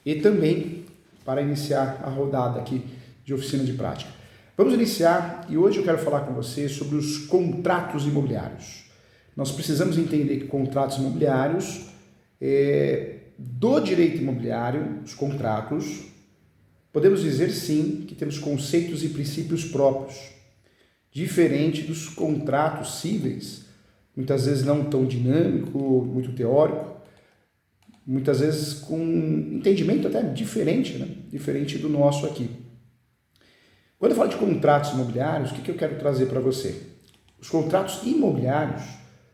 e também para iniciar a rodada aqui de oficina de prática. Vamos iniciar e hoje eu quero falar com você sobre os contratos imobiliários. Nós precisamos entender que contratos imobiliários, do direito imobiliário, os contratos, podemos dizer sim que temos conceitos e princípios próprios, diferente dos contratos cíveis, muitas vezes não tão dinâmico, muito teórico, muitas vezes com entendimento até diferente, né? Diferente do nosso aqui. Quando eu falo de contratos imobiliários, o que eu quero trazer para você? Os contratos imobiliários,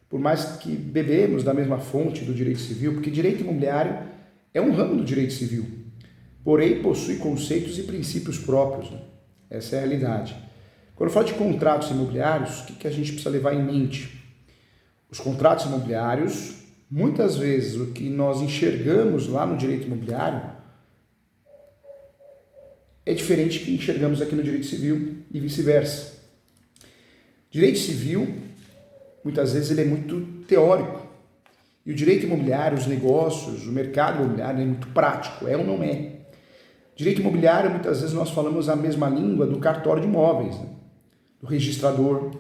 por mais que bebemos da mesma fonte do direito civil, porque direito imobiliário é um ramo do direito civil, porém possui conceitos e princípios próprios, né? Essa é a realidade. Quando eu falo de contratos imobiliários, o que a gente precisa levar em mente? Os contratos imobiliários, muitas vezes o que nós enxergamos lá no direito imobiliário é diferente do que enxergamos aqui no direito civil e vice-versa. Direito civil, muitas vezes, ele é muito teórico. E o direito imobiliário, os negócios, o mercado imobiliário é muito prático, é ou não é? Direito imobiliário, muitas vezes, nós falamos a mesma língua do cartório de imóveis, né? Do registrador.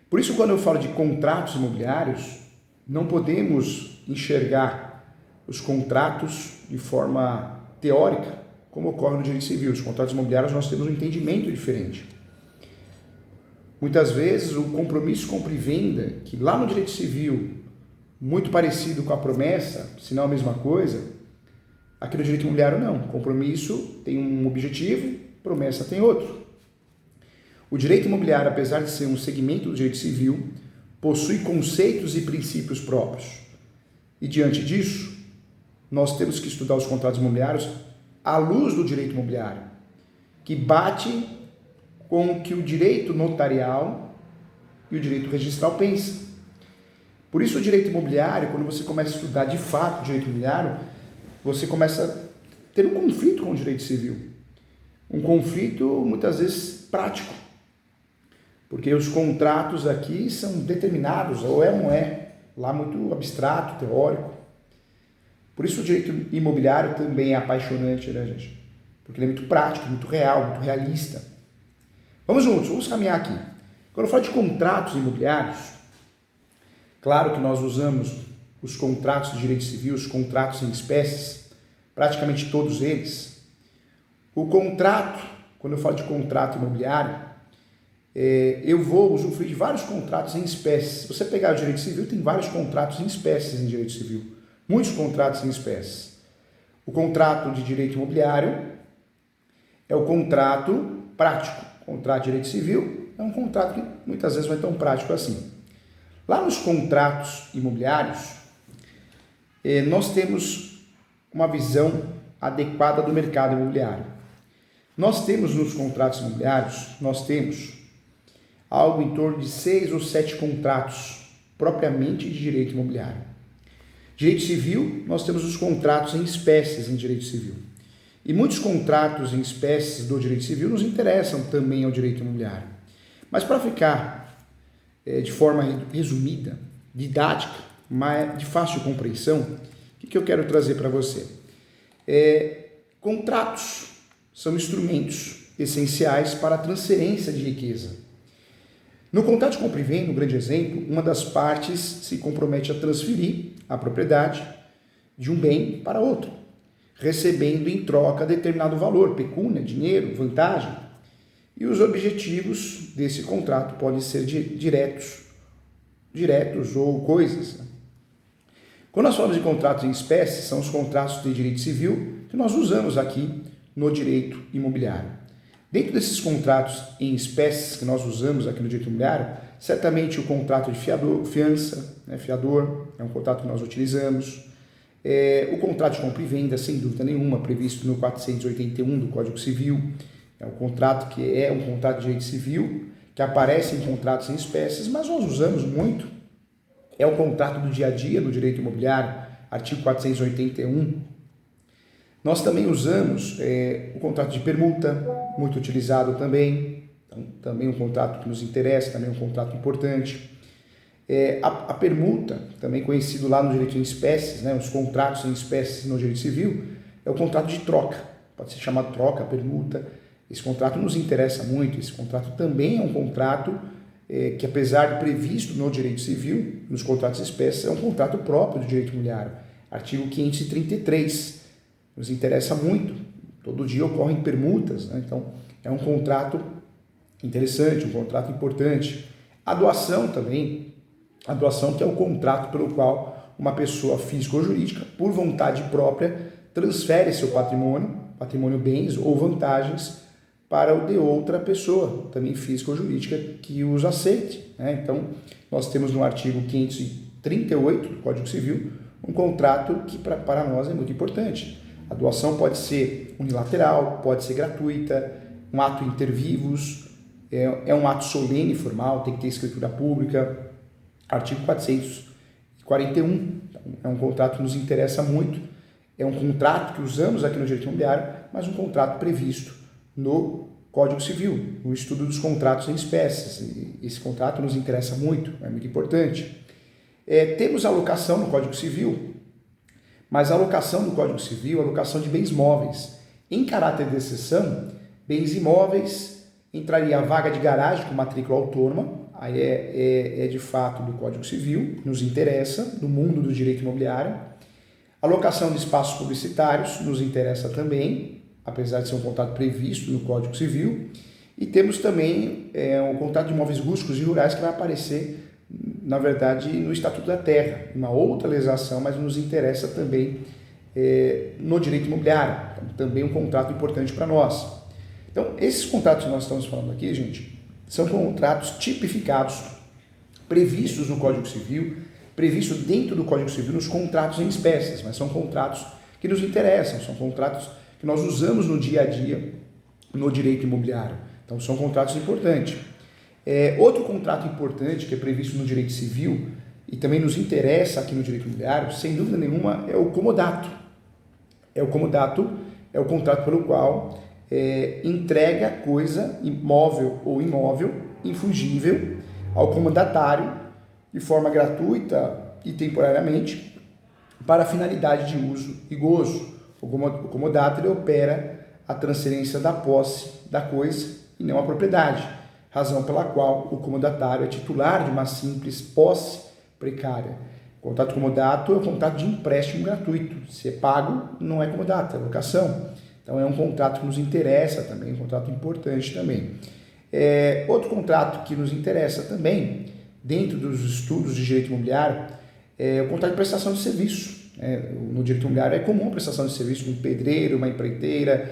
Por isso, quando eu falo de contratos imobiliários, não podemos enxergar os contratos de forma teórica, como ocorre no direito civil. Os contratos imobiliários nós temos um entendimento diferente. Muitas vezes o compromisso compra e venda, que lá no direito civil, muito parecido com a promessa, se não a mesma coisa, aqui no direito imobiliário não. Compromisso tem um objetivo, promessa tem outro. O direito imobiliário, apesar de ser um segmento do direito civil, possui conceitos e princípios próprios. E diante disso, nós temos que estudar os contratos imobiliários à luz do direito imobiliário, que bate com o que o direito notarial e o direito registral pensam. Por isso o direito imobiliário, quando você começa a estudar de fato o direito imobiliário, você começa a ter um conflito com o direito civil. Um conflito muitas vezes prático, porque os contratos aqui são determinados, ou é ou não é, lá muito abstrato, teórico. Por isso o direito imobiliário também é apaixonante, né, gente? Porque ele é muito prático, muito real, muito realista. Vamos juntos, vamos caminhar aqui. Quando eu falo de contratos imobiliários, claro que nós usamos os contratos de direito civil, os contratos em espécies, praticamente todos eles. O contrato, quando eu falo de contrato imobiliário, eu vou usufruir de vários contratos em espécies. Se você pegar o direito civil, tem vários contratos em espécies em direito civil. Muitos contratos em espécies. O contrato de direito imobiliário é o contrato prático. O contrato de direito civil é um contrato que muitas vezes não é tão prático assim. Lá nos contratos imobiliários, nós temos uma visão adequada do mercado imobiliário. Nós temos nos contratos imobiliários, nós temos algo em torno de 6 ou 7 contratos propriamente de direito imobiliário. Direito civil, nós temos os contratos em espécies em direito civil. E muitos contratos em espécies do direito civil nos interessam também ao direito imobiliário. Mas para ficar de forma resumida, didática, mas de fácil compreensão, o que eu quero trazer para você? Contratos são instrumentos essenciais para a transferência de riqueza. No contrato de compra e venda, um grande exemplo, uma das partes se compromete a transferir a propriedade de um bem para outro, recebendo em troca determinado valor, pecúnia, dinheiro, vantagem. E os objetivos desse contrato podem ser diretos ou coisas. Quando nós falamos de contratos em espécie, são os contratos de direito civil que nós usamos aqui no direito imobiliário. Dentro desses contratos em espécies que nós usamos aqui no direito imobiliário, certamente o contrato de fiança, né, fiador, é um contrato que nós utilizamos. O contrato de compra e venda, sem dúvida nenhuma, previsto no 481 do Código Civil, é um contrato que é um contrato de direito civil, que aparece em contratos em espécies, mas nós usamos muito. É o contrato do dia a dia no direito imobiliário, artigo 481. Nós também usamos o contrato de permuta, muito utilizado também, então, também um contrato que nos interessa, também um contrato importante. A permuta, também conhecido lá no direito em espécies, né, os contratos em espécies no direito civil, é o contrato de troca. Pode ser chamado troca, permuta. Esse contrato nos interessa muito. Esse contrato também é um contrato que, apesar de previsto no direito civil, nos contratos de espécie, é um contrato próprio do direito imobiliário. Artigo 533. Nos interessa muito. Todo dia ocorrem permutas, né? Então, é um contrato interessante, um contrato importante. A doação também. A doação, que é o contrato pelo qual uma pessoa física ou jurídica, por vontade própria, transfere seu patrimônio, bens ou vantagens para o de outra pessoa, também física ou jurídica, que os aceite, né? Então, nós temos no artigo 538 do Código Civil um contrato que para nós é muito importante. A doação pode ser unilateral, pode ser gratuita, um ato inter vivos, é um ato solene e formal, tem que ter escritura pública. Artigo 441, é um contrato que nos interessa muito, é um contrato que usamos aqui no direito imobiliário, mas um contrato previsto no Código Civil, no estudo dos contratos em espécies. Esse contrato nos interessa muito, é muito importante. Temos a locação no Código Civil, mas a locação no Código Civil é a locação de bens móveis. Em caráter de exceção, bens imóveis, entraria a vaga de garagem com matrícula autônoma, aí é de fato do Código Civil, nos interessa, no mundo do direito imobiliário. A locação de espaços publicitários nos interessa também, apesar de ser um contrato previsto no Código Civil. E temos também um contrato de imóveis rústicos e rurais que vai aparecer, na verdade, no Estatuto da Terra, uma outra legislação, mas nos interessa também no direito imobiliário. Então, também um contrato importante para nós. Então, esses contratos que nós estamos falando aqui, gente, são contratos tipificados, previstos no Código Civil, previstos dentro do Código Civil nos contratos em espécies, mas são contratos que nos interessam, são contratos que nós usamos no dia a dia no direito imobiliário. Então, são contratos importantes. Outro contrato importante que é previsto no direito civil e também nos interessa aqui no direito imobiliário, sem dúvida nenhuma, é o comodato. O comodato é o contrato pelo qual entrega coisa, imóvel ou imóvel, infungível, ao comodatário de forma gratuita e temporariamente para finalidade de uso e gozo. O comodato ele opera a transferência da posse da coisa e não a propriedade, razão pela qual o comodatário é titular de uma simples posse precária. O contrato comodato é um contrato de empréstimo gratuito. Se é pago, não é comodato, é locação. Então, é um contrato que nos interessa também, um contrato importante também. Outro contrato que nos interessa também, dentro dos estudos de direito imobiliário, é o contrato de prestação de serviço. No direito imobiliário é comum a prestação de serviço de um pedreiro, uma empreiteira,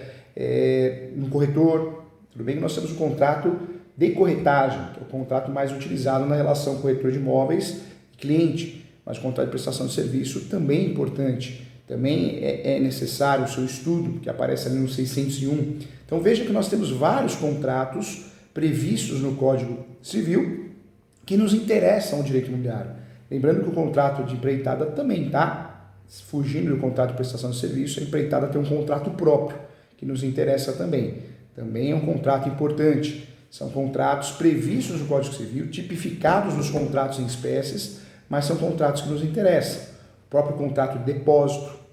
um corretor. Tudo bem que nós temos um contrato de corretagem, que é o contrato mais utilizado na relação corretor de imóveis e cliente, mas o contrato de prestação de serviço também é importante. Também é necessário o seu estudo, que aparece ali no 601. Então veja que nós temos vários contratos previstos no Código Civil que nos interessam ao direito imobiliário. Lembrando que o contrato de empreitada também está fugindo do contrato de prestação de serviço, a empreitada tem um contrato próprio que nos interessa também. Também é um contrato importante. São contratos previstos no Código Civil, tipificados nos contratos em espécies, mas são contratos que nos interessam. O próprio contrato de depósito,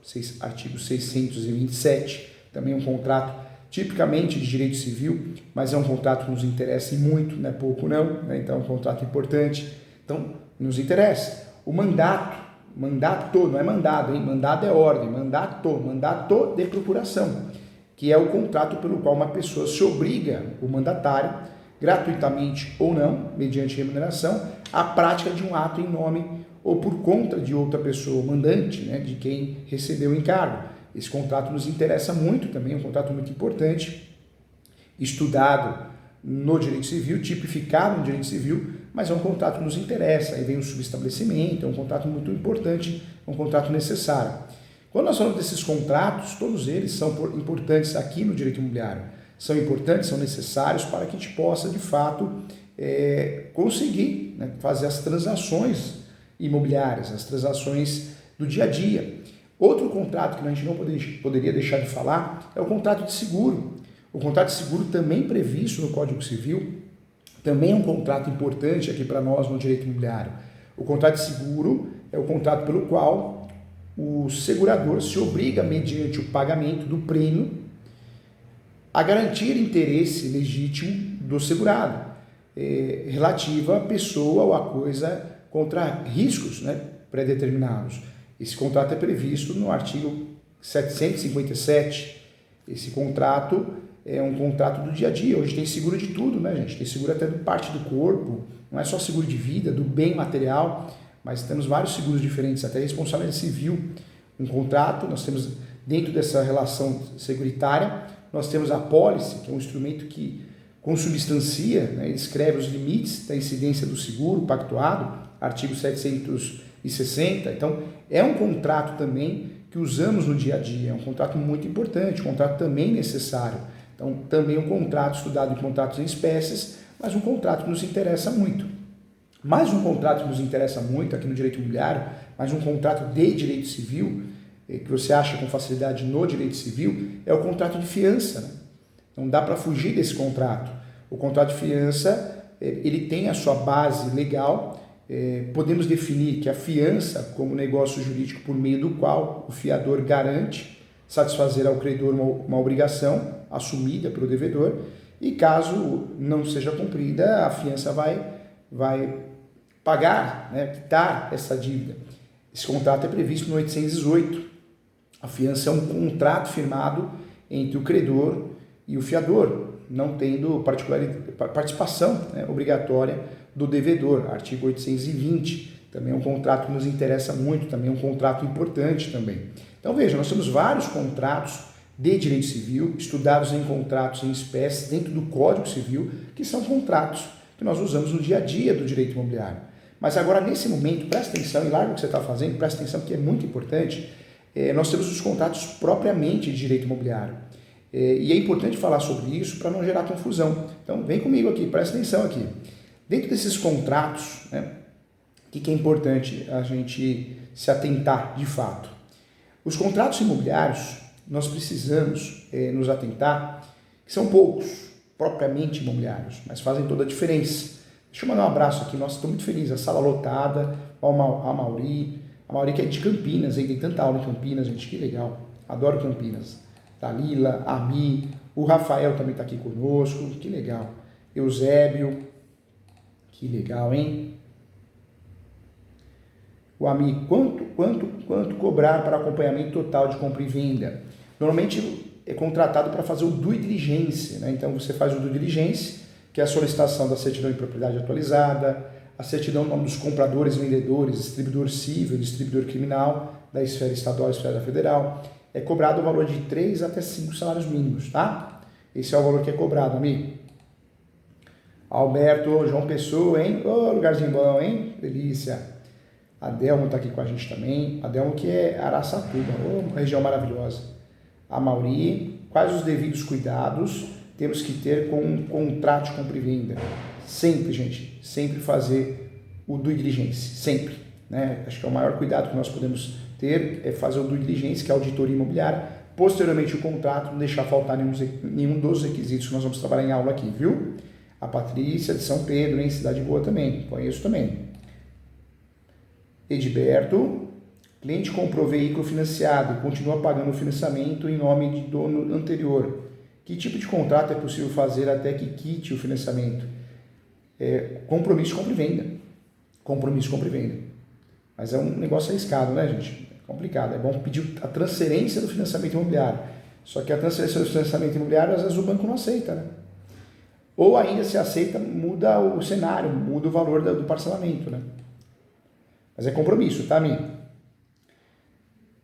artigo 627, também é um contrato tipicamente de direito civil, mas é um contrato que nos interessa e muito, não é pouco não, né? Então é um contrato importante, então nos interessa. O mandato não é mandado, hein? Mandado é ordem, mandato de procuração, que é o contrato pelo qual uma pessoa se obriga, o mandatário, gratuitamente ou não, mediante remuneração, à prática de um ato em nome ou por conta de outra pessoa, mandante, né, de quem recebeu o encargo. Esse contrato nos interessa muito também, é um contrato muito importante, estudado no direito civil, tipificado no direito civil, mas é um contrato que nos interessa. Aí vem o subestabelecimento, é um contrato muito importante, é um contrato necessário. Quando nós falamos desses contratos, todos eles são importantes aqui no direito imobiliário. São importantes, são necessários para que a gente possa, de fato, conseguir, né, fazer as transações imobiliárias, as transações do dia a dia. Outro contrato que a gente não poderia deixar de falar é o contrato de seguro. O contrato de seguro também previsto no Código Civil, também é um contrato importante aqui para nós no direito imobiliário. O contrato de seguro é o contrato pelo qual o segurador se obriga, mediante o pagamento do prêmio, a garantir interesse legítimo do segurado, relativa à pessoa ou à coisa contra riscos, né, pré-determinados. Esse contrato é previsto no artigo 757. Esse contrato é um contrato do dia a dia. Hoje tem seguro de tudo, né, gente? Tem seguro até de parte do corpo, não é só seguro de vida, do bem material, mas temos vários seguros diferentes, até responsabilidade civil. Um contrato, nós temos dentro dessa relação seguritária, nós temos a apólice, que é um instrumento que consubstancia, né, escreve os limites da incidência do seguro pactuado, artigo 760. Então, é um contrato também que usamos no dia a dia, é um contrato muito importante, um contrato também necessário. Então, também um contrato estudado em contratos em espécies, mas um contrato que nos interessa muito. Mais um contrato que nos interessa muito aqui no direito imobiliário, mais um contrato de direito civil, que você acha com facilidade no direito civil, é o contrato de fiança, né? Não dá para fugir desse contrato. O contrato de fiança, ele tem a sua base legal. Podemos definir que a fiança como negócio jurídico por meio do qual o fiador garante satisfazer ao credor uma obrigação assumida pelo devedor, e caso não seja cumprida, a fiança vai pagar, né, quitar essa dívida. Esse contrato é previsto no 818. A fiança é um contrato firmado entre o credor e o fiador, não tendo participação, né, obrigatória do devedor, artigo 820. Também é um contrato que nos interessa muito, também é um contrato importante também. Então veja, nós temos vários contratos de direito civil, estudados em contratos em espécie dentro do Código Civil, que são contratos que nós usamos no dia a dia do direito imobiliário. Mas agora, nesse momento, presta atenção, e larga o que você está fazendo, presta atenção que é muito importante, nós temos os contratos propriamente de direito imobiliário. E é importante falar sobre isso para não gerar confusão. Então, vem comigo aqui, presta atenção aqui. Dentro desses contratos, né, o que é importante a gente se atentar de fato? Os contratos imobiliários, nós precisamos nos atentar, que são poucos, propriamente imobiliários, mas fazem toda a diferença. Deixa eu mandar um abraço aqui, nossa, estou muito feliz, a sala lotada, a Mauri que é de Campinas, hein? Tem tanta aula em Campinas, gente, que legal, adoro Campinas. Dalila, Ami, o Rafael também está aqui conosco, que legal. Eusébio, que legal, hein? O Ami, quanto cobrar para acompanhamento total de compra e venda? Normalmente é contratado para fazer o due diligence, né? Então você faz o due diligence, que é a solicitação da certidão de propriedade atualizada, a certidão do nome dos compradores, vendedores, distribuidor civil, distribuidor criminal, da esfera estadual e esfera federal. É cobrado o valor de 3 até 5 salários mínimos, tá? Esse é o valor que é cobrado, amigo. Alberto, João Pessoa, hein? Ô, lugarzinho bom, hein? Delícia. Adelmo está aqui com a gente também. Adelmo que é Araçatuba, uma região maravilhosa. A Mauri, quais os devidos cuidados temos que ter com um contrato de compra e venda? Sempre, gente, sempre fazer o due diligence, sempre, né? Acho que é o maior cuidado que nós podemos ter, é fazer o due diligence, que é a auditoria imobiliária, posteriormente o contrato, não deixar faltar nenhum dos requisitos que nós vamos trabalhar em aula aqui, viu? A Patrícia de São Pedro, em Cidade Boa também, conheço também. Edberto, cliente comprou veículo financiado e continua pagando o financiamento em nome de dono anterior. Que tipo de contrato é possível fazer até que quite o financiamento? Compromisso de compra e venda. Compromisso de compra e venda. Mas é um negócio arriscado, né, gente? É complicado. É bom pedir a transferência do financiamento imobiliário. Só que a transferência do financiamento imobiliário, às vezes o banco não aceita, né? Ou ainda se aceita, muda o cenário, muda o valor do parcelamento, né? Mas é compromisso, tá, amigo?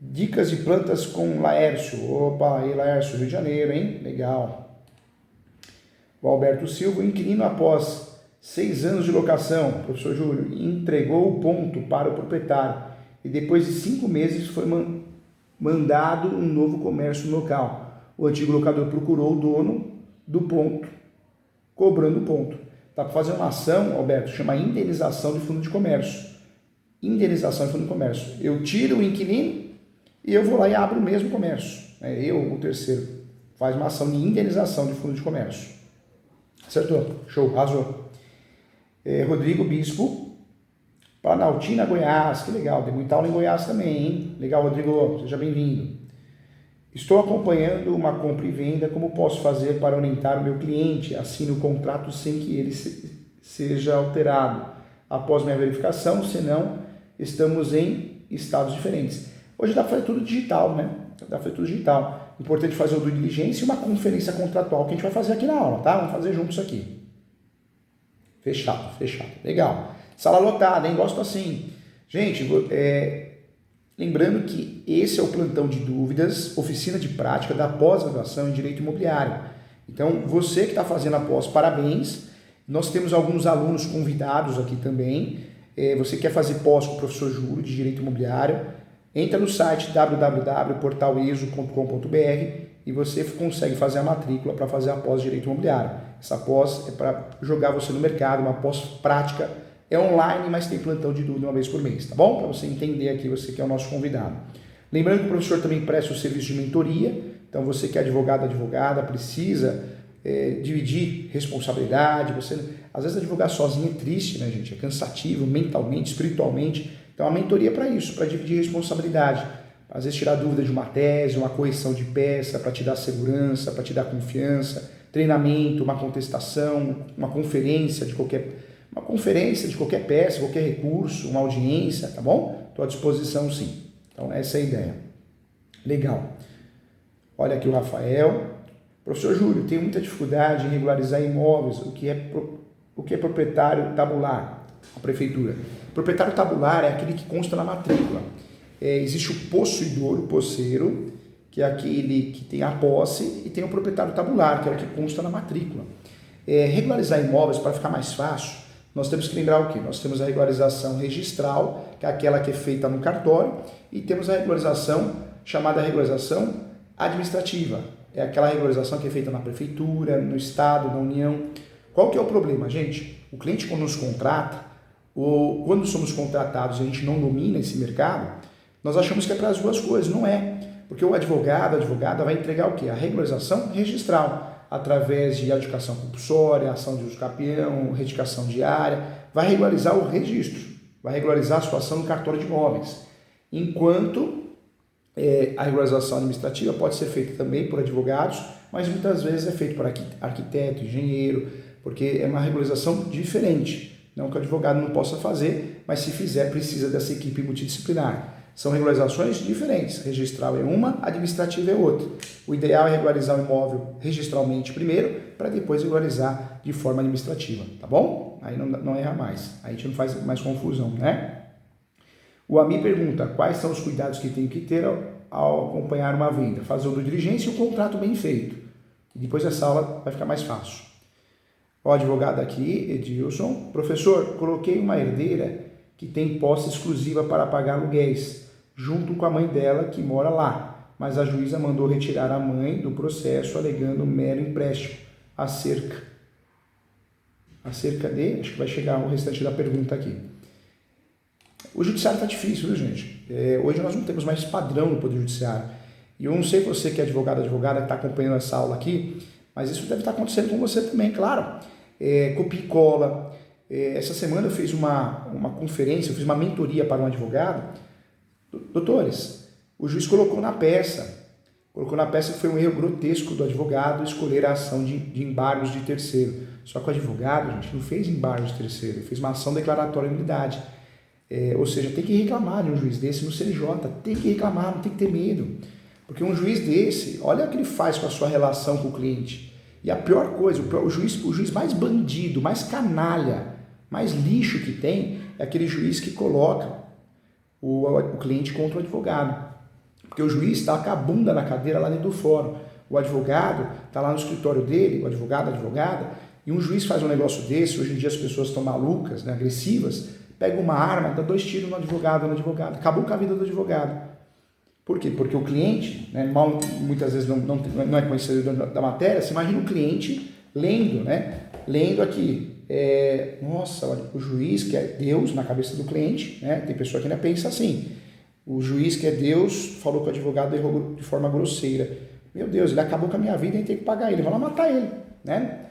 Dicas de plantas com Laércio. Opa, aí Laércio, Rio de Janeiro, hein? Legal. O Alberto Silva, inquilino após 6 anos de locação, professor Júlio, entregou o ponto para o proprietário e depois de 5 meses foi mandado um novo comércio no local. O antigo locador procurou o dono do ponto, cobrando o ponto. Tá para fazer uma ação, Alberto, chama indenização de fundo de comércio. Indenização de fundo de comércio. Eu tiro o inquilino e eu vou lá e abro o mesmo comércio. Eu, o terceiro, faz uma ação de indenização de fundo de comércio. Acertou? Show, arrasou. Rodrigo Bispo, Planaltina, Goiás, que legal, tem muita aula em Goiás também, hein? Legal, Rodrigo, seja bem-vindo. Estou acompanhando uma compra e venda, como posso fazer para orientar o meu cliente? Assine o contrato sem que ele seja alterado após minha verificação, senão estamos em estados diferentes. Hoje dá para fazer tudo digital, né? Dá para fazer tudo digital. Importante fazer o due diligence e uma conferência contratual que a gente vai fazer aqui na aula, tá? Vamos fazer juntos aqui. Fechado. Legal. Sala lotada, hein? Gosto assim. Gente, lembrando que esse é o plantão de dúvidas, oficina de prática da pós-graduação em Direito Imobiliário. Então, você que está fazendo a pós, parabéns. Nós temos alguns alunos convidados aqui também. Você quer fazer pós com o professor Júlio de Direito Imobiliário, entra no site www.portaleso.com.br e você consegue fazer a matrícula para fazer a pós de Direito Imobiliário. Essa pós é para jogar você no mercado, uma pós prática. É online, mas tem plantão de dúvida uma vez por mês, tá bom? Para você entender aqui, você que é o nosso convidado. Lembrando que o professor também presta o serviço de mentoria, então você que é advogada, precisa dividir responsabilidade. Às vezes advogar sozinho é triste, né, gente? É cansativo mentalmente, espiritualmente. Então a mentoria é para isso, para dividir responsabilidade. Às vezes tirar dúvida de uma tese, uma correção de peça, para te dar segurança, para te dar confiança, treinamento, uma contestação, uma conferência de qualquer peça, qualquer recurso, uma audiência, tá bom? Estou à disposição sim. Então essa é a ideia. Legal. Olha aqui o Rafael. Professor Júlio, tenho muita dificuldade em regularizar imóveis. O que é proprietário tabular? A prefeitura. Proprietário tabular é aquele que consta na matrícula. Existe o possuidor, o posseiro, que é aquele que tem a posse, e tem o proprietário tabular, que é o que consta na matrícula. Regularizar imóveis, para ficar mais fácil, nós temos que lembrar o quê? Nós temos a regularização registral, que é aquela que é feita no cartório, e temos a regularização chamada regularização administrativa. É aquela regularização que é feita na prefeitura, no estado, na União. Qual que é o problema, gente? O cliente, quando nos contrata, ou quando somos contratados e a gente não domina esse mercado, nós achamos que é para as duas coisas. Não é. Porque o advogado, a advogada vai entregar o quê? A regularização registral, através de adjudicação compulsória, ação de uso capião, retificação diária, vai regularizar o registro, vai regularizar a situação no cartório de imóveis. Enquanto a regularização administrativa pode ser feita também por advogados, mas muitas vezes é feito por arquiteto, engenheiro, porque é uma regularização diferente. Não que o advogado não possa fazer, mas se fizer, precisa dessa equipe multidisciplinar. São regularizações diferentes. Registral é uma, administrativa é outra. O ideal é regularizar o imóvel registralmente primeiro, para depois regularizar de forma administrativa, tá bom? Aí não erra mais. Aí a gente não faz mais confusão, né? O Ami pergunta, quais são os cuidados que tenho que ter ao acompanhar uma venda? Fazer o due diligence e o contrato bem feito. E depois essa aula vai ficar mais fácil. O advogado aqui, Edilson. Professor, coloquei uma herdeira que tem posse exclusiva para pagar aluguéis, junto com a mãe dela que mora lá. Mas a juíza mandou retirar a mãe do processo, alegando mero empréstimo. Acerca de... Acho que vai chegar o restante da pergunta aqui. O judiciário está difícil, viu, gente? Hoje nós não temos mais padrão no Poder Judiciário. E eu não sei você que é advogada, que está acompanhando essa aula aqui, mas isso deve estar acontecendo com você também, claro. Copia e cola. Essa semana eu fiz uma conferência, eu fiz uma mentoria para um advogado. Doutores, o juiz colocou na peça que foi um erro grotesco do advogado escolher a ação de embargos de terceiro. Só que o advogado, gente, não fez embargos de terceiro, ele fez uma ação declaratória de nulidade. Ou seja, tem que reclamar de um juiz desse no CNJ, tem que reclamar, não tem que ter medo. Porque um juiz desse, olha o que ele faz com a sua relação com o cliente. E a pior coisa, o juiz mais bandido, mais canalha, mais lixo que tem, é aquele juiz que coloca o cliente contra o advogado. Porque o juiz está com a bunda na cadeira lá dentro do fórum. O advogado está lá no escritório dele, o advogado, a advogada, e um juiz faz um negócio desse, hoje em dia as pessoas estão malucas, né, agressivas, pega uma arma, dá 2 tiros no advogado, acabou com a vida do advogado. Por quê? Porque o cliente, né, muitas vezes não é conhecedor da matéria, você imagina o cliente lendo, né? Lendo aqui, nossa, olha, o juiz que é Deus na cabeça do cliente, né? Tem pessoa que ainda pensa assim, o juiz que é Deus falou que o advogado errou de forma grosseira. Meu Deus, ele acabou com a minha vida e tem que pagar ele, vai lá matar ele, né?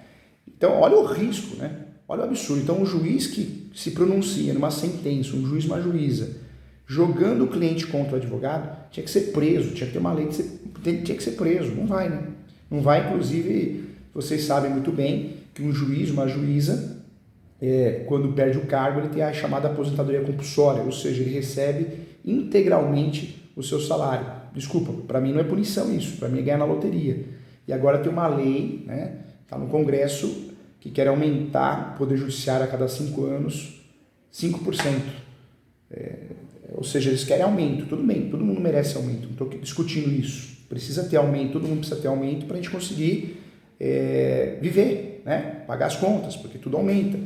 Então, olha o risco, né? Olha o absurdo. Então, um juiz que se pronuncia numa sentença, um juiz, uma juíza, jogando o cliente contra o advogado, tinha que ser preso, tinha que ter uma lei tinha que ser preso. Não vai, né? Não vai, inclusive, vocês sabem muito bem que um juiz, uma juíza, quando perde o cargo, ele tem a chamada aposentadoria compulsória, ou seja, ele recebe integralmente o seu salário. Desculpa, para mim não é punição isso, para mim é ganhar na loteria. E agora tem uma lei, né, está no Congresso, que quer aumentar o Poder Judiciário a cada 5 anos, 5%. Ou seja, eles querem aumento, tudo bem, todo mundo merece aumento, não estou discutindo isso. Precisa ter aumento, todo mundo precisa ter aumento para a gente conseguir viver, né, pagar as contas, porque tudo aumenta.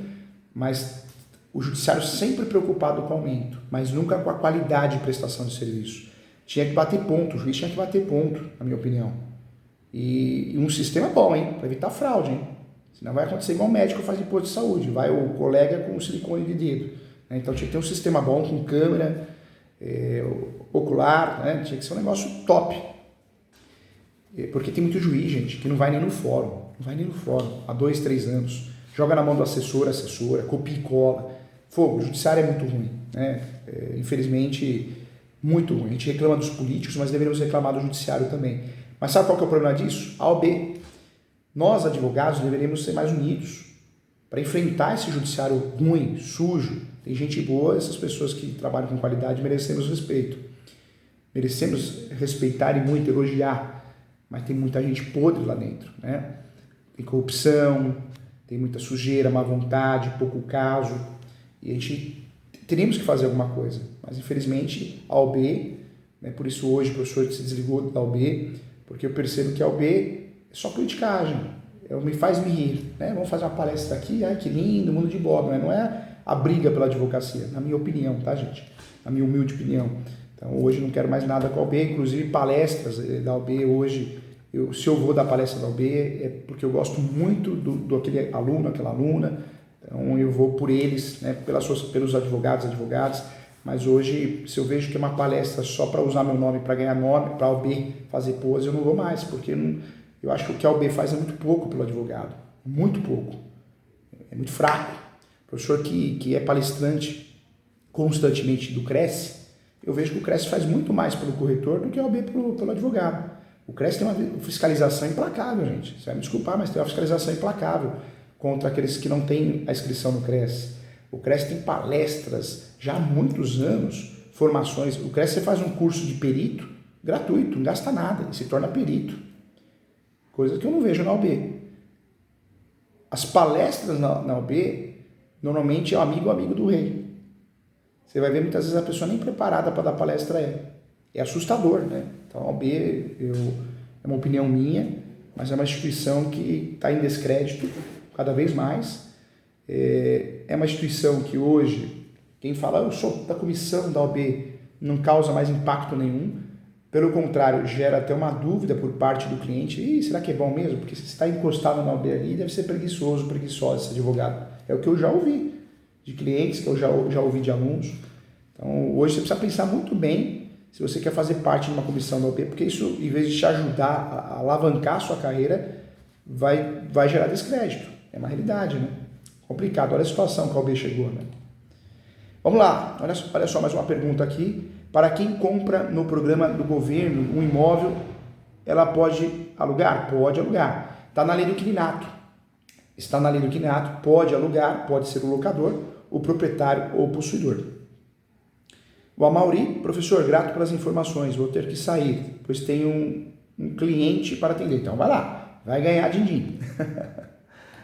Mas o judiciário sempre preocupado com o aumento, mas nunca com a qualidade de prestação de serviço. Tinha que bater ponto, o juiz tinha que bater ponto, na minha opinião. E um sistema bom, hein, para evitar fraude, hein? Senão vai acontecer igual o médico faz imposto de saúde, vai o colega com silicone de dedo. Né? Então tinha que ter um sistema bom, com câmera, ocular, né? Tinha que ser um negócio top. Porque tem muito juiz, gente, que não vai nem no fórum, há 2, 3 anos. Joga na mão do assessora, copia e cola. O judiciário é muito ruim, né? Infelizmente, muito ruim. A gente reclama dos políticos, mas deveríamos reclamar do judiciário também. Mas sabe qual que é o problema disso? A OAB. Nós, advogados, deveríamos ser mais unidos para enfrentar esse judiciário ruim, sujo. Tem gente boa, essas pessoas que trabalham com qualidade merecemos respeito. Merecemos respeitar e muito elogiar, mas tem muita gente podre lá dentro, né? Tem corrupção, tem muita sujeira, má vontade, pouco caso, e a gente teríamos que fazer alguma coisa. Mas, infelizmente, a OAB, né, por isso hoje o professor se desligou da OAB, porque eu percebo que a OAB é só politicagem, me faz me rir, né? Vamos fazer uma palestra aqui, ai que lindo, mundo de Bob, né? Não é a briga pela advocacia, na minha opinião, tá, gente? Na minha humilde opinião. Então, hoje não quero mais nada com a OAB, inclusive palestras da OAB hoje, se eu vou dar palestra da OAB é porque eu gosto muito do aquele aluno, aquela aluna, então eu vou por eles, né, pelos advogadas, mas hoje, se eu vejo que é uma palestra só para usar meu nome, para ganhar nome, para a OAB fazer pose, eu não vou mais, porque eu acho que o que a OAB faz é muito pouco pelo advogado, muito pouco, é muito fraco. O professor que é palestrante constantemente do Cresce, eu vejo que o Cresce faz muito mais pelo corretor do que a OAB pelo advogado. O Cresce tem uma fiscalização implacável, gente. Você vai me desculpar, mas tem uma fiscalização implacável contra aqueles que não têm a inscrição no Cresce. O Cresce tem palestras já há muitos anos, formações. O Cresce você faz um curso de perito gratuito, não gasta nada, e se torna perito. Coisa que eu não vejo na OAB. As palestras na OAB, normalmente é amigo do rei. Você vai ver muitas vezes a pessoa nem preparada para dar palestra é assustador, né? Então a OAB é uma opinião minha, mas é uma instituição que está em descrédito cada vez mais. É uma instituição que hoje, quem fala, eu sou da comissão da OAB, não causa mais impacto nenhum. Pelo contrário, gera até uma dúvida por parte do cliente. Será que é bom mesmo? Porque se está encostado na OAB ali, deve ser preguiçosa esse advogado. É o que eu já ouvi de clientes, que eu já ouvi de alunos. Então, hoje você precisa pensar muito bem se você quer fazer parte de uma comissão da OAB, porque isso, em vez de te ajudar a alavancar a sua carreira, vai gerar descrédito. É uma realidade, né? Complicado. Olha a situação que a OAB chegou, né? Vamos lá. Olha só mais uma pergunta aqui. Para quem compra no programa do governo um imóvel, ela pode alugar? Pode alugar. Está na lei do inquilinato. Está na lei do inquilinato, pode alugar, pode ser o locador, o proprietário ou o possuidor. O Amauri, professor, grato pelas informações, vou ter que sair, pois tenho um cliente para atender. Então vai lá, vai ganhar din-din.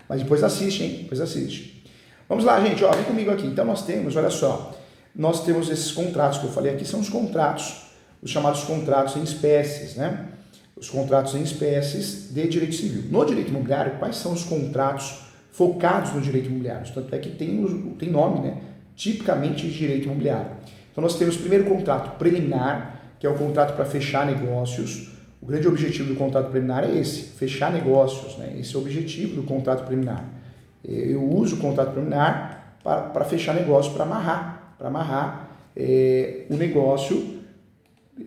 Mas depois assiste, hein? Depois assiste. Vamos lá, gente, vem comigo aqui. Então nós temos, olha só, nós temos esses contratos que eu falei aqui, são os contratos, os chamados contratos em espécies, né? Os contratos em espécies de direito civil. No direito imobiliário, quais são os contratos focados no direito imobiliário? Tanto é que tem nome, né? Tipicamente de direito imobiliário. Então nós temos o primeiro contrato preliminar, que é o contrato para fechar negócios. O grande objetivo do contrato preliminar é esse, fechar negócios, né? Esse é o objetivo do contrato preliminar. Eu uso o contrato preliminar para fechar negócio, para amarrar o negócio.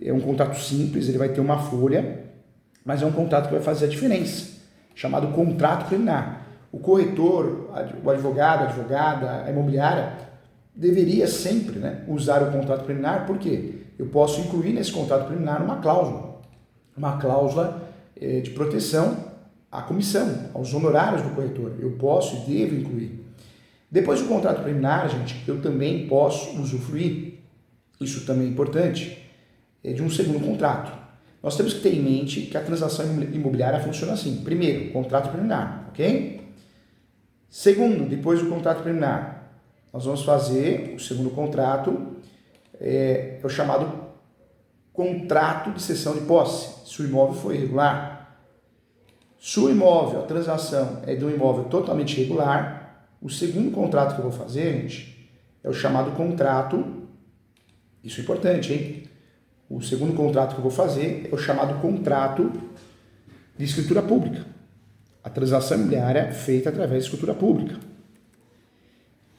É um contrato simples, ele vai ter uma folha, mas é um contrato que vai fazer a diferença, chamado contrato preliminar. O corretor, o advogado, a advogada, a imobiliária, deveria sempre, né, usar o contrato preliminar, porque eu posso incluir nesse contrato preliminar uma cláusula de proteção à comissão, aos honorários do corretor. Eu posso e devo incluir. Depois do contrato preliminar, gente, eu também posso usufruir, isso também é importante, de um segundo contrato. Nós temos que ter em mente que a transação imobiliária funciona assim. Primeiro, contrato preliminar, ok? Segundo, depois do contrato preliminar, nós vamos fazer o segundo contrato, é o chamado contrato de cessão de posse, se o imóvel for irregular. Se o imóvel, a transação é de um imóvel totalmente irregular, o segundo contrato que eu vou fazer, gente, é o chamado contrato, isso é importante, hein? O segundo contrato que eu vou fazer é o chamado contrato de escritura pública. A transação imobiliária feita através de escritura pública.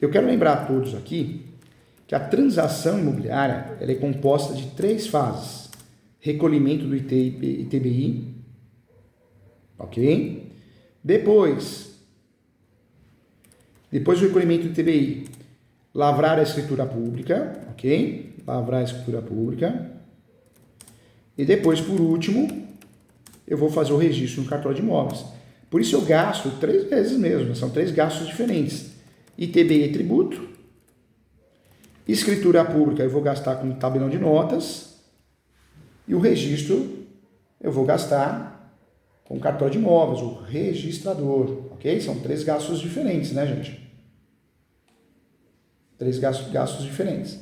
Eu quero lembrar a todos aqui que a transação imobiliária ela é composta de 3 fases. Recolhimento do ITBI, ok? Depois do recolhimento do ITBI, lavrar a escritura pública, ok? Lavrar a escritura pública. E depois, por último, eu vou fazer o registro no cartório de imóveis. Por isso eu gasto 3 vezes mesmo, são 3 gastos diferentes. ITBI é tributo, escritura pública eu vou gastar com tabelão de notas e o registro eu vou gastar com cartório de imóveis, o registrador, ok? São 3 gastos diferentes, né, gente? 3 gastos diferentes.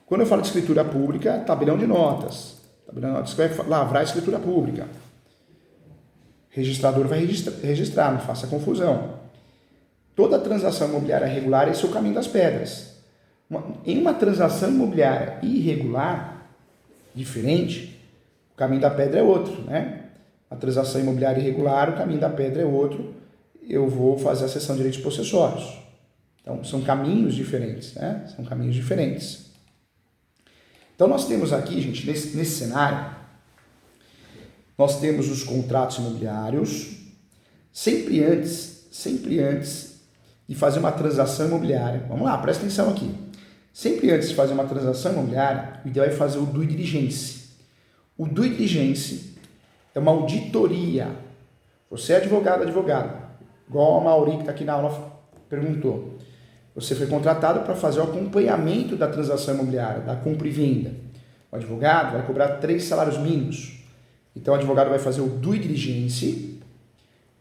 Quando eu falo de escritura pública, tabelão de notas. Tabelão de notas que vai lavrar a escritura pública. Registrador vai registrar, não faça confusão. Toda transação imobiliária regular esse é o caminho das pedras. Em uma transação imobiliária irregular, diferente, o caminho da pedra é outro, né? A transação imobiliária irregular, o caminho da pedra é outro. Eu vou fazer a cessão de direitos possessórios. Então, são caminhos diferentes, né? São caminhos diferentes. Então, nós temos aqui, gente, nesse cenário, nós temos os contratos imobiliários. Sempre antes de fazer uma transação imobiliária, vamos lá, presta atenção aqui. Sempre antes de fazer uma transação imobiliária, o ideal é fazer o due diligence. O due diligence é uma auditoria. Você é advogado, igual a Mauri que está aqui na aula perguntou. Você foi contratado para fazer o acompanhamento da transação imobiliária, da compra e venda. O advogado vai cobrar 3 salários mínimos. Então, o advogado vai fazer o due diligence.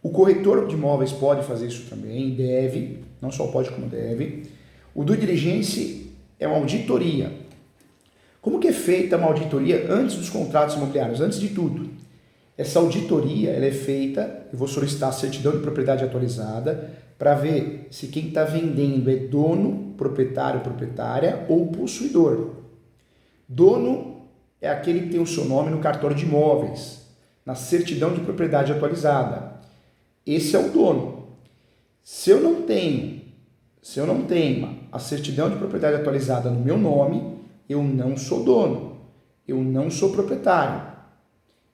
O corretor de imóveis pode fazer isso também, deve, não só pode como deve. O due diligence é uma auditoria. Como que é feita uma auditoria antes dos contratos imobiliários? Antes de tudo, essa auditoria ela é feita, eu vou solicitar a certidão de propriedade atualizada para ver se quem está vendendo é dono, proprietário, proprietária ou possuidor. Dono é aquele que tem o seu nome no cartório de imóveis, na certidão de propriedade atualizada. Esse é o dono. Se eu não tenho a certidão de propriedade atualizada no meu nome, eu não sou dono, eu não sou proprietário,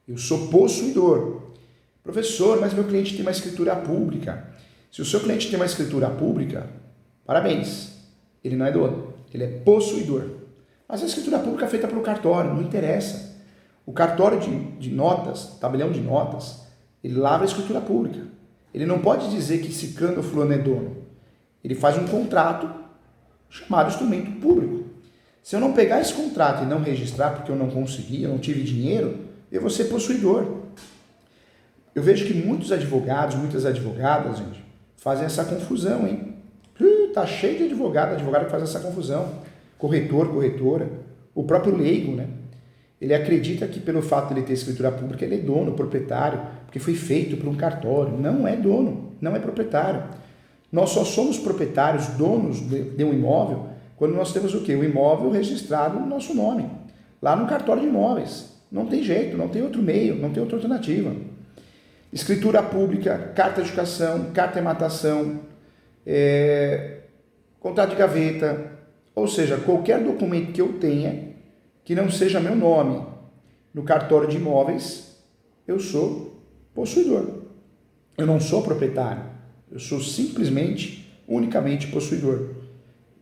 eu sou possuidor. Professor, mas meu cliente tem uma escritura pública. Se o seu cliente tem uma escritura pública, parabéns, ele não é dono, ele é possuidor. Mas a escritura pública é feita pelo cartório, não interessa. O cartório de notas, tabelião de notas, ele lavra a escritura pública. Ele não pode dizer que ciclano ou fulano é dono. Ele faz um contrato chamado instrumento público. Se eu não pegar esse contrato e não registrar porque eu não consegui, eu não tive dinheiro, eu vou ser possuidor. Eu vejo que muitos advogados, muitas advogadas, gente, fazem essa confusão, hein? Tá cheio de advogado que faz essa confusão. Corretor, corretora, o próprio leigo, né? Ele acredita que pelo fato de ele ter escritura pública, ele é dono, proprietário, porque foi feito por um cartório. Não é dono, não é proprietário. Nós só somos proprietários, donos de um imóvel, quando nós temos o quê? O imóvel registrado no nosso nome, lá no cartório de imóveis. Não tem jeito, não tem outro meio, não tem outra alternativa. Escritura pública, carta de educação, carta de matação, contrato de gaveta, ou seja, qualquer documento que eu tenha que não seja meu nome no cartório de imóveis, eu sou possuidor. Eu não sou proprietário, eu sou simplesmente, unicamente possuidor.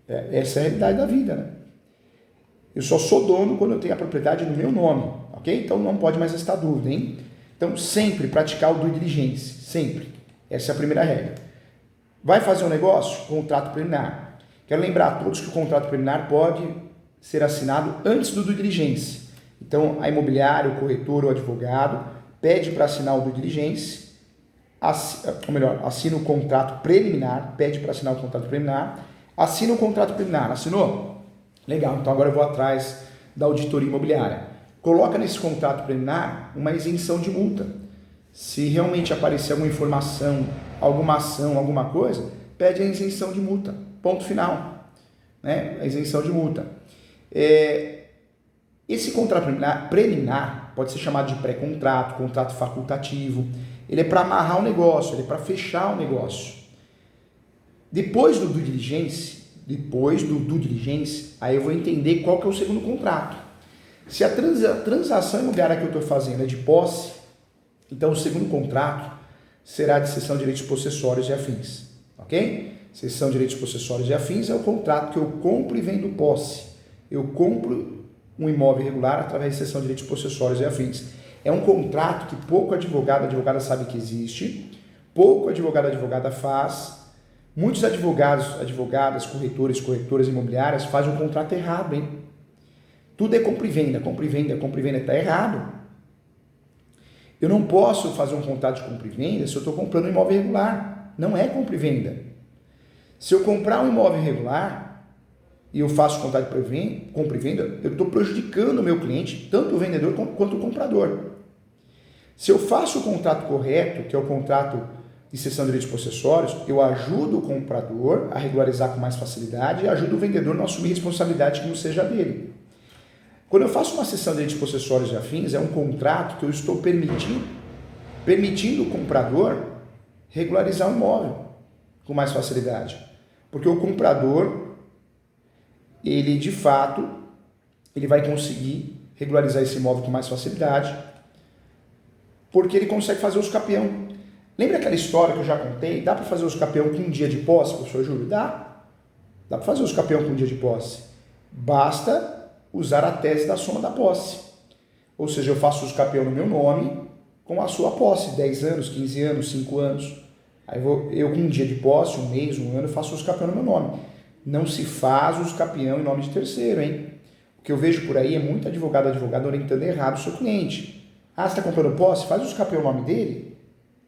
Essa é a realidade da vida, né? Eu só sou dono quando eu tenho a propriedade no meu nome, ok? Então não pode mais restar dúvida, hein? Então sempre praticar o due diligence, sempre. Essa é a primeira regra. Vai fazer um negócio? Contrato preliminar. Quero lembrar a todos que o contrato preliminar pode ser assinado antes do due diligence. Então a imobiliária, o corretor ou o advogado pede para assinar o due diligence, ou melhor, assina o contrato preliminar, pede para assinar o contrato preliminar, assina o contrato preliminar, assinou? Legal, então agora eu vou atrás da auditoria imobiliária. Coloca nesse contrato preliminar uma isenção de multa. Se realmente aparecer alguma informação, alguma ação, alguma coisa, pede a isenção de multa. Ponto final. Né? A isenção de multa. Esse contrato preliminar pode ser chamado de pré-contrato, contrato facultativo. Ele é para amarrar o negócio, ele é para fechar o negócio. Depois do due diligence, aí eu vou entender qual que é o segundo contrato. Se a transação imobiliária que eu estou fazendo é de posse, então o segundo contrato será de cessão de direitos possessórios e afins, ok? Cessão de direitos possessórios e afins é o contrato que eu compro e vendo posse. Eu compro um imóvel irregular através de cessão de direitos possessórios e afins. É um contrato que pouco advogada sabe que existe, pouco advogada faz. Muitos advogadas, corretoras imobiliárias fazem um contrato errado, hein? Tudo é compra e venda, está errado. Eu não posso fazer um contrato de compra e venda se eu estou comprando um imóvel irregular. Não é compra e venda. Se eu comprar um imóvel irregular e eu faço contrato de compra e venda, eu estou prejudicando o meu cliente, tanto o vendedor quanto o comprador. Se eu faço o contrato correto, que é o contrato de cessão de direitos possessórios, eu ajudo o comprador a regularizar com mais facilidade e ajudo o vendedor a não assumir responsabilidade que não seja dele. Quando eu faço uma cessão de direitos possessórios e afins, é um contrato que eu estou permitindo o comprador regularizar o imóvel com mais facilidade. Porque o comprador, ele de fato, ele vai conseguir regularizar esse imóvel com mais facilidade, porque ele consegue fazer os capião. Lembra aquela história que eu já contei? Dá para fazer os capião com um dia de posse, professor Júlio? Dá. Dá para fazer os capião com um dia de posse. Basta usar a tese da soma da posse. Ou seja, eu faço os capião no meu nome com a sua posse, 10 anos, 15 anos, 5 anos. Aí eu com um dia de posse, um mês, um ano, faço os capião no meu nome. Não se faz os capião em nome de terceiro, hein? O que eu vejo por aí é muito advogado orientando errado o seu cliente. Ah, você está comprando posse? Faz os capião no nome dele.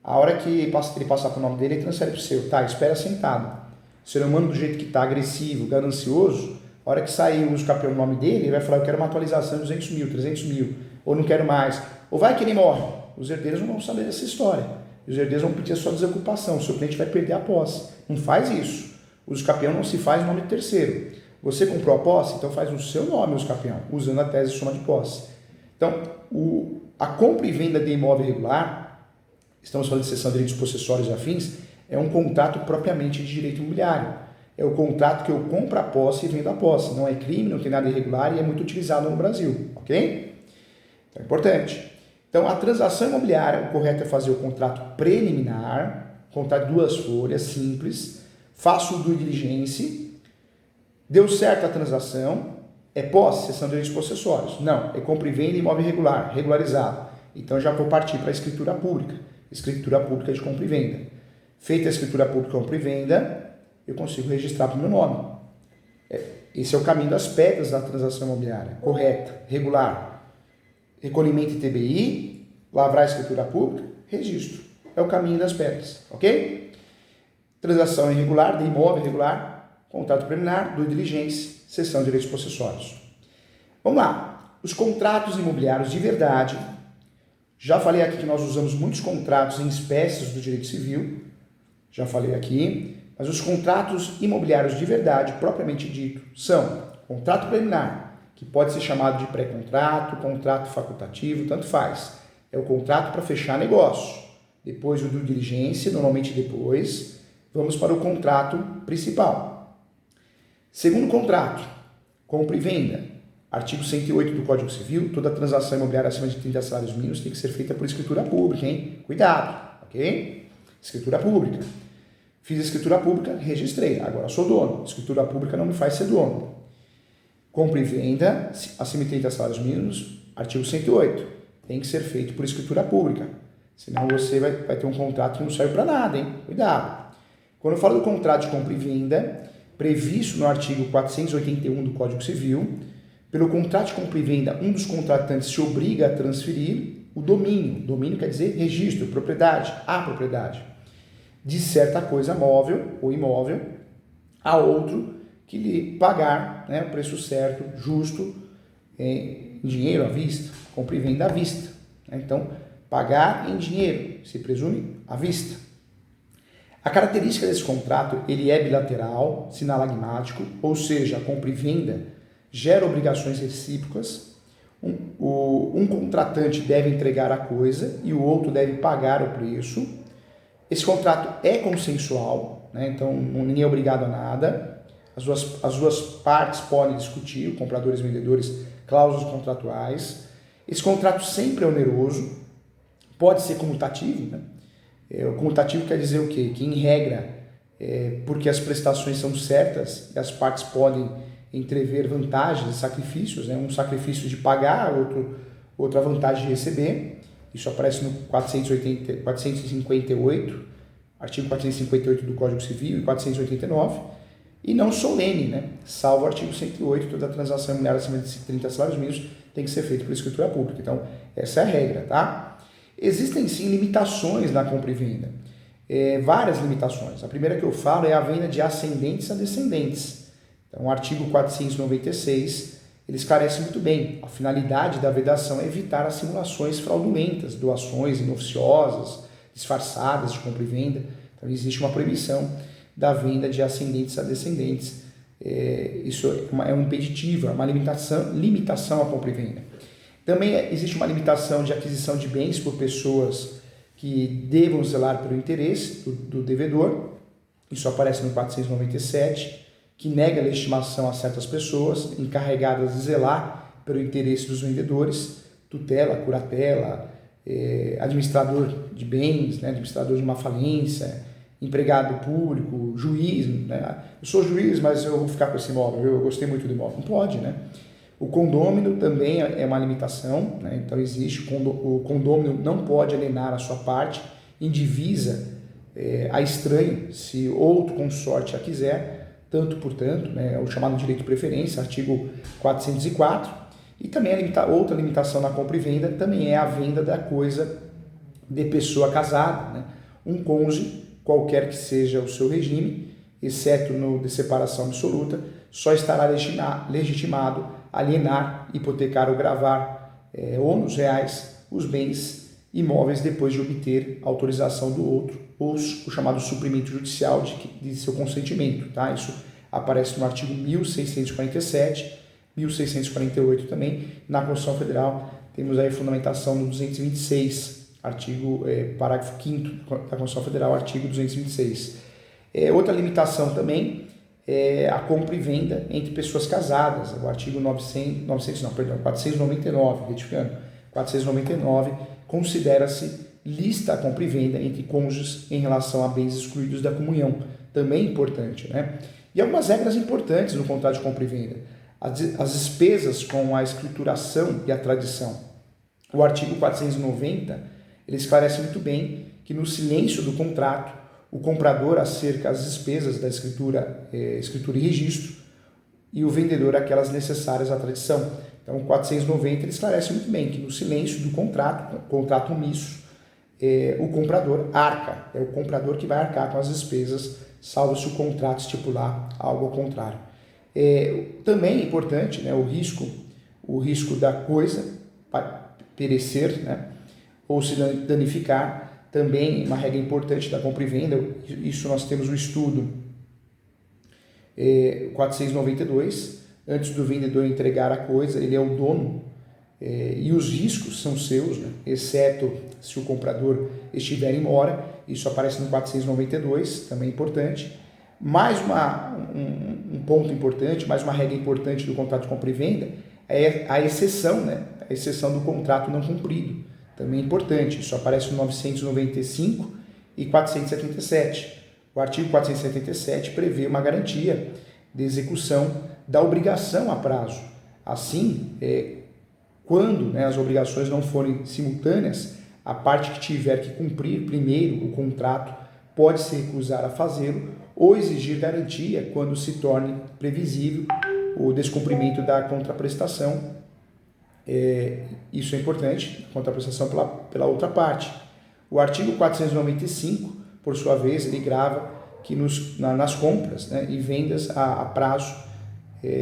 A hora que ele passar para o nome dele, ele transfere para o seu. Tá, espera sentado. O ser humano do jeito que está, agressivo, ganancioso, a hora que sair o campeão no nome dele, ele vai falar, eu quero uma atualização de 200 mil, 300 mil, ou não quero mais. Ou vai que ele morre. Os herdeiros não vão saber dessa história. Os herdeiros vão pedir a sua desocupação. O seu cliente vai perder a posse. Não faz isso. O campeão não se faz em nome de terceiro. Você comprou a posse, então faz no seu nome o campeão, usando a tese de soma de posse. Então, a compra e venda de imóvel irregular, estamos falando de cessão de direitos possessórios e afins, é um contrato propriamente de direito imobiliário. É o contrato que eu compro a posse e vendo a posse. Não é crime, não tem nada irregular e é muito utilizado no Brasil, ok? Então é importante. Então a transação imobiliária, o correto é fazer o contrato preliminar, contrato de 2 folhas, simples, faço o due diligence, deu certo a transação, é posse, cessão de direitos possessórios. Não, é compra e venda imóvel irregular, regularizado. Então já vou partir para a escritura pública de compra e venda. Feita a escritura pública de compra e venda, eu consigo registrar para o meu nome. Esse é o caminho das pedras da transação imobiliária. Correta, regular. Recolhimento em TBI, lavrar a escritura pública, registro. É o caminho das pedras, ok? Transação irregular, de imóvel irregular, contrato preliminar, due diligence, cessão de direitos possessórios. Vamos lá. Os contratos imobiliários de verdade. Já falei aqui que nós usamos muitos contratos em espécies do direito civil. Já falei aqui. Mas os contratos imobiliários de verdade, propriamente dito, são contrato preliminar, que pode ser chamado de pré-contrato, contrato facultativo, tanto faz. É o contrato para fechar negócio. Depois o due diligence, normalmente depois, vamos para o contrato principal. Segundo contrato, compra e venda. Artigo 108 do Código Civil, toda transação imobiliária acima de 30 salários mínimos tem que ser feita por escritura pública, hein? Cuidado, ok? Escritura pública. Fiz a escritura pública, registrei, agora sou dono. Escritura pública não me faz ser dono. Compra e venda acima de 30 salários mínimos, artigo 108. Tem que ser feito por escritura pública. Senão você vai ter um contrato que não serve para nada, hein? Cuidado. Quando eu falo do contrato de compra e venda, previsto no artigo 481 do Código Civil, pelo contrato de compra e venda, um dos contratantes se obriga a transferir o domínio. Domínio quer dizer registro, propriedade, a propriedade, de certa coisa móvel ou imóvel a outro que lhe pagar, né, o preço certo, justo, em dinheiro à vista, compra e venda à vista. Então, pagar em dinheiro, se presume à vista. A característica desse contrato, ele é bilateral, sinalagmático, ou seja, a compra e venda gera obrigações recíprocas. Um contratante deve entregar a coisa e o outro deve pagar o preço. Esse contrato é consensual, né? Então ninguém é obrigado a nada. As duas partes podem discutir, compradores e vendedores, cláusulas contratuais. Esse contrato sempre é oneroso, pode ser comutativo, né? O comutativo quer dizer o quê? Que, em regra, porque as prestações são certas e as partes podem entrever vantagens e sacrifícios, né? Um sacrifício de pagar, outra vantagem de receber. Isso aparece no 458, artigo 458 do Código Civil e 489. E não solene, né? Salvo o artigo 108, toda transação imobiliária acima de 30 salários mínimos tem que ser feita por escritura pública. Então, essa é a regra, tá? Existem, sim, limitações na compra e venda. Várias limitações. A primeira que eu falo é a venda de ascendentes a descendentes. Então, o artigo 496, ele esclarece muito bem. A finalidade da vedação é evitar as simulações fraudulentas, doações inoficiosas, disfarçadas de compra e venda. Então, existe uma proibição da venda de ascendentes a descendentes. Isso é um impeditivo, é uma limitação à compra e venda. Também existe uma limitação de aquisição de bens por pessoas que devam zelar pelo interesse do devedor. Isso aparece no 497, que nega a legitimação a certas pessoas encarregadas de zelar pelo interesse dos vendedores, tutela, curatela, administrador de bens, né, administrador de uma falência, empregado público, juiz, né? Eu sou juiz, mas eu vou ficar com esse imóvel, eu gostei muito do imóvel. Não pode, né? O condômino também é uma limitação, né? Então existe, o condômino não pode alienar a sua parte em divisa a estranho, se outro consorte a quiser, tanto por tanto, né? É o chamado direito de preferência, artigo 404. E também outra limitação na compra e venda também é a venda da coisa de pessoa casada, né? Um cônjuge, qualquer que seja o seu regime, exceto no de separação absoluta, só estará legitimado a alienar, hipotecar ou gravar ônus reais os bens imóveis depois de obter autorização do outro, ou o chamado suprimento judicial de seu consentimento. Tá? Isso aparece no artigo 1647, 1648 também. Na Constituição Federal temos aí a fundamentação no 226, parágrafo 5º da Constituição Federal, artigo 226. Outra limitação também é a compra e venda entre pessoas casadas, o artigo 499, retificando, 499 considera-se lista a compra e venda entre cônjuges em relação a bens excluídos da comunhão, também importante, né? E algumas regras importantes no contrato de compra e venda, as despesas com a escrituração e a tradição. O artigo 490, ele esclarece muito bem que no silêncio do contrato, o comprador acerca as despesas da escritura e registro, e o vendedor aquelas necessárias à tradição. Então, o 490 ele esclarece muito bem que no silêncio do contrato omisso, o comprador arca, é o comprador que vai arcar com as despesas, salvo se o contrato estipular algo ao contrário. Também é importante, né, o risco da coisa perecer, né, ou se danificar, também uma regra importante da compra e venda. Isso nós temos o estudo 492, antes do vendedor entregar a coisa, ele é o dono, e os riscos são seus, né, exceto se o comprador estiver em mora. Isso aparece no 492, também importante. Mais um ponto importante, mais uma regra importante do contrato de compra e venda é a exceção, né? A exceção do contrato não cumprido. Também é importante, isso aparece no 995 e 477. O artigo 477 prevê uma garantia de execução da obrigação a prazo. Assim, quando, né, as obrigações não forem simultâneas, a parte que tiver que cumprir primeiro o contrato pode se recusar a fazê-lo ou exigir garantia quando se torne previsível o descumprimento da contraprestação. Isso é importante, contraprestação pela outra parte. O artigo 495, por sua vez, ele grava que nas compras, né, e vendas a prazo,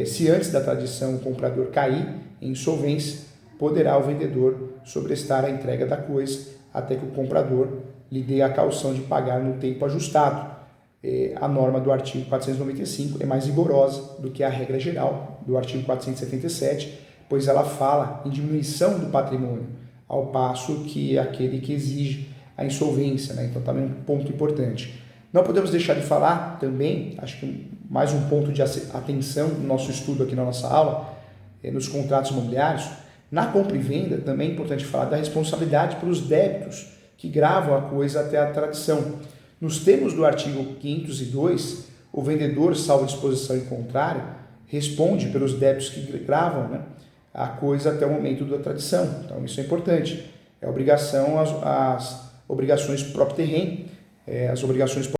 se antes da tradição o comprador cair em insolvência, poderá o vendedor sobrestar a entrega da coisa até que o comprador lhe dê a caução de pagar no tempo ajustado. A norma do artigo 495 é mais rigorosa do que a regra geral do artigo 477, pois ela fala em diminuição do patrimônio, ao passo que aquele que exige a insolvência, né? Então também é um ponto importante. Não podemos deixar de falar também, acho que mais um ponto de atenção no nosso estudo aqui na nossa aula, nos contratos imobiliários. Na compra e venda também é importante falar da responsabilidade pelos débitos que gravam a coisa até a tradição. Nos termos do artigo 502, o vendedor, salvo disposição em contrário, responde pelos débitos que gravam, né, a coisa até o momento da tradição. Então isso é importante. É obrigação as obrigações próprio terreno, as obrigações